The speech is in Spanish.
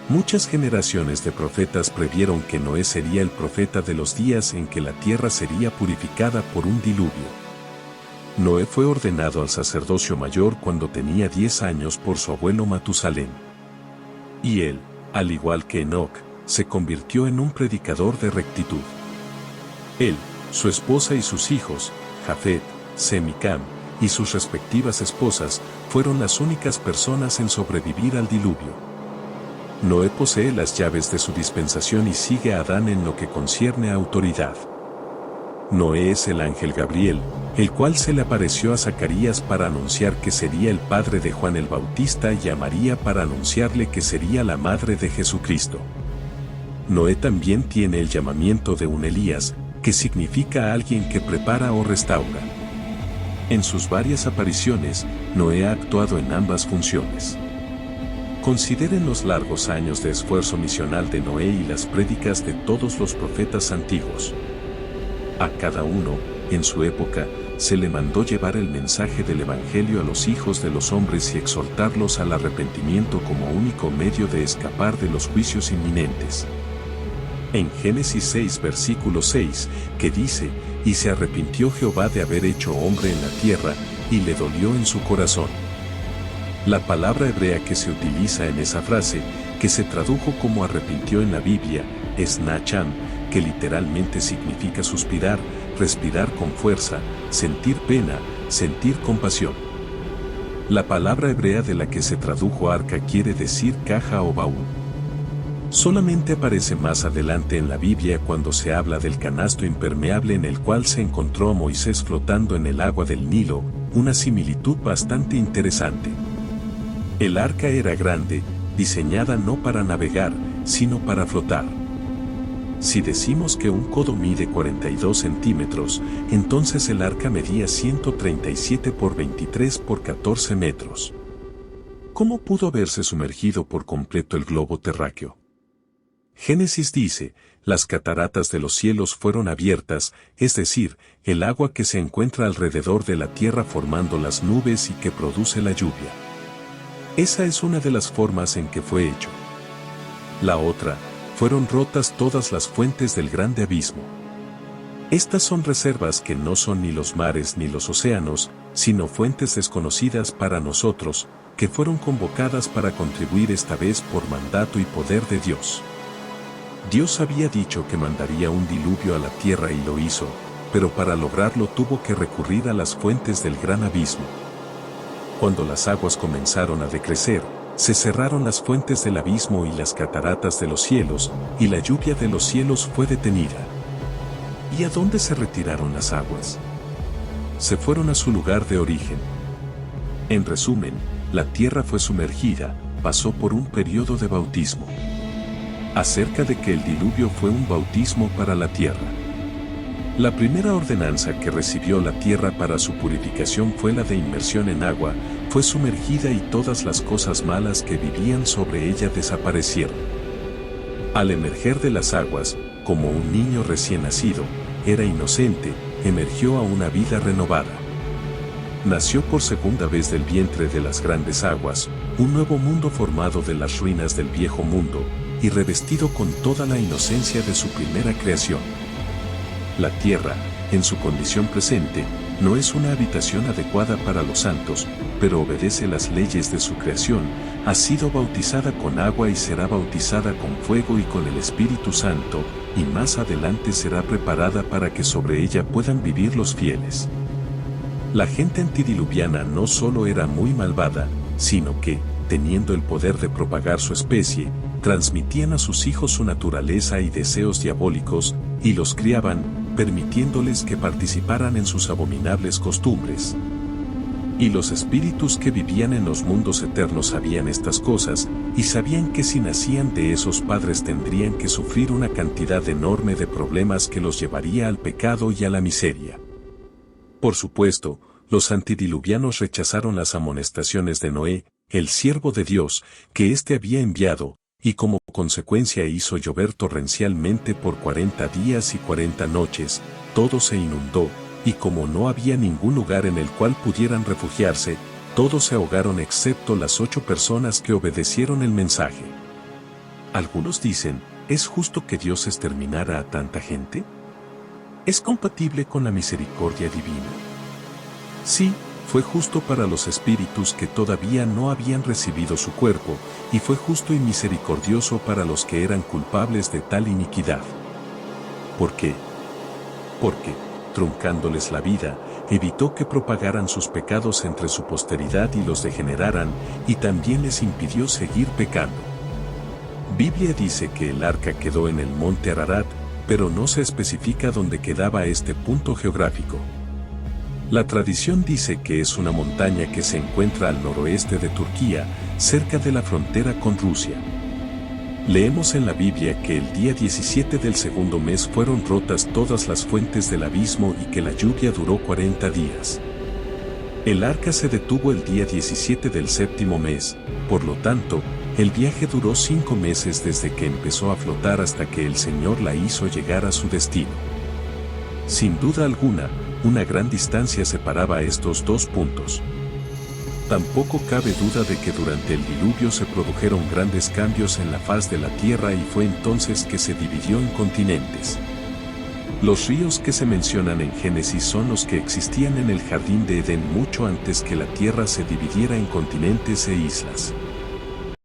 Muchas generaciones de profetas previeron que Noé sería el profeta de los días en que la tierra sería purificada por un diluvio. Noé fue ordenado al sacerdocio mayor cuando tenía 10 años por su abuelo Matusalén. Y él, al igual que Enoc, se convirtió en un predicador de rectitud. Él, su esposa y sus hijos, Jafet, Sem y Cam, y sus respectivas esposas, fueron las únicas personas en sobrevivir al diluvio. Noé posee las llaves de su dispensación y sigue a Adán en lo que concierne a autoridad. Noé es el ángel Gabriel, el cual se le apareció a Zacarías para anunciar que sería el padre de Juan el Bautista y a María para anunciarle que sería la madre de Jesucristo. Noé también tiene el llamamiento de un Elías, que significa alguien que prepara o restaura. En sus varias apariciones, Noé ha actuado en ambas funciones. Consideren los largos años de esfuerzo misional de Noé y las prédicas de todos los profetas antiguos. A cada uno, en su época, se le mandó llevar el mensaje del Evangelio a los hijos de los hombres y exhortarlos al arrepentimiento como único medio de escapar de los juicios inminentes. En Génesis 6 versículo 6, que dice, «Y se arrepintió Jehová de haber hecho hombre en la tierra, y le dolió en su corazón». La palabra hebrea que se utiliza en esa frase, que se tradujo como arrepintió en la Biblia, es nacham, que literalmente significa suspirar, respirar con fuerza, sentir pena, sentir compasión. La palabra hebrea de la que se tradujo arca quiere decir caja o baúl. Solamente aparece más adelante en la Biblia cuando se habla del canasto impermeable en el cual se encontró a Moisés flotando en el agua del Nilo, una similitud bastante interesante. El arca era grande, diseñada no para navegar, sino para flotar. Si decimos que un codo mide 42 centímetros, entonces el arca medía 137 por 23 por 14 metros. ¿Cómo pudo haberse sumergido por completo el globo terráqueo? Génesis dice, las cataratas de los cielos fueron abiertas, es decir, el agua que se encuentra alrededor de la tierra formando las nubes y que produce la lluvia. Esa es una de las formas en que fue hecho. La otra, fueron rotas todas las fuentes del grande abismo. Estas son reservas que no son ni los mares ni los océanos, sino fuentes desconocidas para nosotros, que fueron convocadas para contribuir esta vez por mandato y poder de Dios. Dios había dicho que mandaría un diluvio a la tierra y lo hizo, pero para lograrlo tuvo que recurrir a las fuentes del gran abismo. Cuando las aguas comenzaron a decrecer, se cerraron las fuentes del abismo y las cataratas de los cielos, y la lluvia de los cielos fue detenida. ¿Y a dónde se retiraron las aguas? Se fueron a su lugar de origen. En resumen, la tierra fue sumergida, pasó por un periodo de bautismo. Acerca de que el diluvio fue un bautismo para la tierra. La primera ordenanza que recibió la tierra para su purificación fue la de inmersión en agua, fue sumergida y todas las cosas malas que vivían sobre ella desaparecieron. Al emerger de las aguas, como un niño recién nacido, era inocente, emergió a una vida renovada. Nació por segunda vez del vientre de las grandes aguas, un nuevo mundo formado de las ruinas del viejo mundo, y revestido con toda la inocencia de su primera creación. La tierra, en su condición presente, no es una habitación adecuada para los santos, pero obedece las leyes de su creación, ha sido bautizada con agua y será bautizada con fuego y con el Espíritu Santo, y más adelante será preparada para que sobre ella puedan vivir los fieles. La gente antidiluviana no solo era muy malvada, sino que, teniendo el poder de propagar su especie, transmitían a sus hijos su naturaleza y deseos diabólicos, y los criaban, permitiéndoles que participaran en sus abominables costumbres. Y los espíritus que vivían en los mundos eternos sabían estas cosas, y sabían que si nacían de esos padres tendrían que sufrir una cantidad enorme de problemas que los llevaría al pecado y a la miseria. Por supuesto, los antidiluvianos rechazaron las amonestaciones de Noé, el siervo de Dios, que éste había enviado, y como consecuencia hizo llover torrencialmente por 40 días y 40 noches, todo se inundó, y como no había ningún lugar en el cual pudieran refugiarse, todos se ahogaron excepto las 8 personas que obedecieron el mensaje. Algunos dicen, ¿es justo que Dios exterminara a tanta gente? ¿Es compatible con la misericordia divina? Sí, fue justo para los espíritus que todavía no habían recibido su cuerpo, y fue justo y misericordioso para los que eran culpables de tal iniquidad. ¿Por qué? Porque, truncándoles la vida, evitó que propagaran sus pecados entre su posteridad y los degeneraran, y también les impidió seguir pecando. Biblia dice que el arca quedó en el monte Ararat, pero no se especifica dónde quedaba este punto geográfico. La tradición dice que es una montaña que se encuentra al noroeste de Turquía, cerca de la frontera con Rusia. Leemos en la Biblia que el día 17 del segundo mes fueron rotas todas las fuentes del abismo y que la lluvia duró 40 días. El arca se detuvo el día 17 del séptimo mes, por lo tanto, el viaje duró 5 meses desde que empezó a flotar hasta que el Señor la hizo llegar a su destino. Sin duda alguna, una gran distancia separaba estos dos puntos. Tampoco cabe duda de que durante el diluvio se produjeron grandes cambios en la faz de la tierra y fue entonces que se dividió en continentes. Los ríos que se mencionan en Génesis son los que existían en el jardín de Edén mucho antes que la tierra se dividiera en continentes e islas.